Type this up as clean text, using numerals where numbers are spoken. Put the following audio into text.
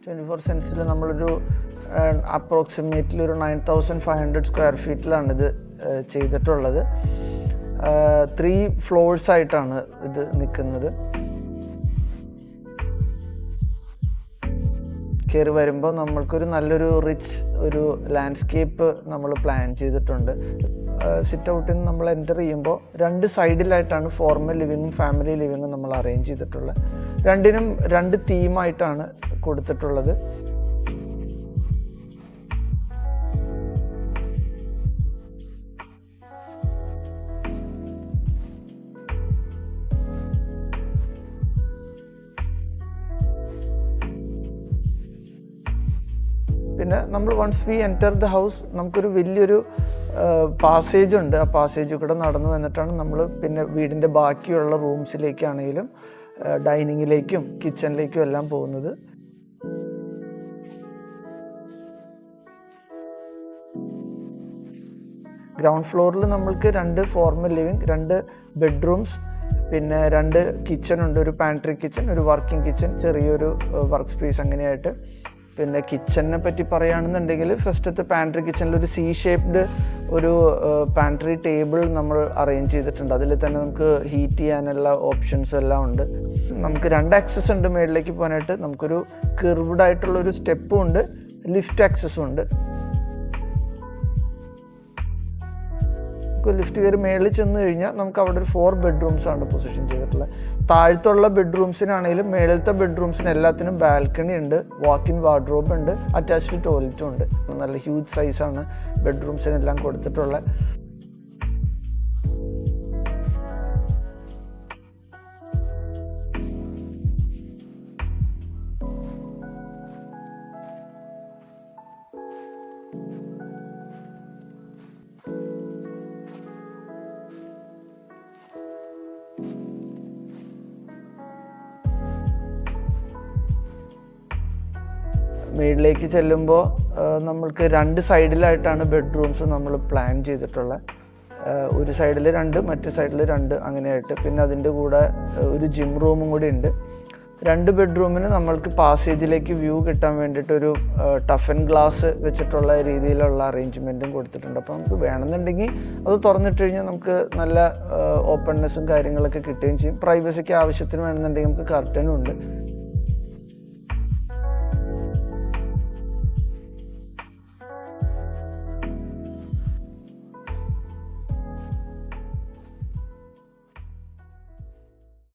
24 സെൻസിൽ നമ്മളൊരു അപ്രോക്സിമേറ്റ്ലി ഒരു 9500 സ്ക്വയർ ഫീറ്റിലാണിത് ചെയ്തിട്ടുള്ളത്. 3 ഫ്ലോർസ് ആയിട്ടാണ് ഇത് നിൽക്കുന്നത്. കയറി വരുമ്പോൾ നമ്മൾക്കൊരു നല്ലൊരു റിച്ച് ഒരു ലാൻഡ്സ്കേപ്പ് നമ്മൾ പ്ലാൻ ചെയ്തിട്ടുണ്ട്. സിറ്റ് ഔട്ടിൽ നിന്ന് നമ്മൾ എൻ്റർ ചെയ്യുമ്പോൾ 2 സൈഡിലായിട്ടാണ് ഫോർമൽ ലിവിങ്ങും ഫാമിലി ലിവിങ്ങും നമ്മൾ അറേഞ്ച് ചെയ്തിട്ടുള്ളത്. രണ്ടിനും 2 തീമായിട്ടാണ് കൊടുത്തിട്ടുള്ളത്. പിന്നെ നമ്മൾ once we enter the house നമുക്കൊരു വലിയൊരു പാസേജ് ഉണ്ട്. ആ പാസേജ് കൂടെ നടന്നു വന്നിട്ടാണ് നമ്മൾ പിന്നെ വീടിൻ്റെ ബാക്കിയുള്ള റൂംസിലേക്കാണെങ്കിലും ഡൈനിങ്ങിലേക്കും കിച്ചണിലേക്കും എല്ലാം പോകുന്നത്. ഗ്രൗണ്ട് ഫ്ലോറിൽ നമ്മൾക്ക് 2 ഫോർമൽ ലിവിങ്, 2 ബെഡ്റൂംസ്, പിന്നെ 2 കിച്ചണുണ്ട്. ഒരു പാൻട്രി കിച്ചൺ, ഒരു വർക്കിംഗ് കിച്ചൺ, ചെറിയൊരു വർക്ക് സ്പേസ് അങ്ങനെയായിട്ട്. പിന്നെ കിച്ചണിനെ പറ്റി പറയുകയാണെന്നുണ്ടെങ്കിൽ ഫസ്റ്റത്തെ പാൻട്രി കിച്ചണിൽ ഒരു C ഷേപ്ഡ് ഒരു പാൻട്രി ടേബിൾ നമ്മൾ അറേഞ്ച് ചെയ്തിട്ടുണ്ട്. അതിൽ തന്നെ നമുക്ക് ഹീറ്റ് ചെയ്യാനുള്ള ഓപ്ഷൻസും എല്ലാം ഉണ്ട്. നമുക്ക് 2 ആക്സസ് ഉണ്ട് മേളിലേക്ക് പോകാനായിട്ട്. നമുക്കൊരു കർവ്ഡ് ആയിട്ടുള്ളൊരു സ്റ്റെപ്പും ഉണ്ട്, ലിഫ്റ്റ് ആക്സസും ഉണ്ട്. ലിഫ്റ്റ് കയറി മേളിൽ ചെന്ന് കഴിഞ്ഞാൽ നമുക്ക് അവിടെ ഒരു 4 ബെഡ്റൂംസാണ് പൊസിഷൻ ചെയ്തിട്ടുള്ളത്. താഴത്തുള്ള ബെഡ്റൂംസിനാണെങ്കിലും മേളിലത്തെ ബെഡ്റൂംസിന് എല്ലാത്തിനും ബാൽക്കണി ഉണ്ട്, വാക്ക് ഇൻ വാർഡ്രോബ് ഉണ്ട്, അറ്റാച്ച്ഡ് ടോയ്ലറ്റും ഉണ്ട്. നല്ല ഹ്യൂജ് സൈസാണ് ബെഡ്റൂംസിനെല്ലാം കൊടുത്തിട്ടുള്ളത്. മേളിലേക്ക് ചെല്ലുമ്പോൾ നമ്മൾക്ക് 2 സൈഡിലായിട്ടാണ് ബെഡ്റൂംസ് നമ്മൾ പ്ലാൻ ചെയ്തിട്ടുള്ളത്. ഒരു സൈഡിൽ 2, മറ്റേ സൈഡിൽ 2 അങ്ങനെയായിട്ട്. പിന്നെ അതിൻ്റെ കൂടെ ഒരു ജിം റൂമും കൂടി ഉണ്ട്. 2 ബെഡ്റൂമിന് നമ്മൾക്ക് പാസേജിലേക്ക് വ്യൂ കിട്ടാൻ വേണ്ടിയിട്ടൊരു ടഫൻ ഗ്ലാസ് വെച്ചിട്ടുള്ള രീതിയിലുള്ള അറേഞ്ച്മെൻറ്റും കൊടുത്തിട്ടുണ്ട്. അപ്പോൾ നമുക്ക് വേണമെന്നുണ്ടെങ്കിൽ അത് തുറന്നിട്ട് കഴിഞ്ഞാൽ നമുക്ക് നല്ല ഓപ്പൺനെസ്സും കാര്യങ്ങളൊക്കെ കിട്ടുകയും ചെയ്യും. പ്രൈവസിക്ക് ആവശ്യത്തിന് വേണമെന്നുണ്ടെങ്കിൽ നമുക്ക് കർട്ടനും ഉണ്ട്.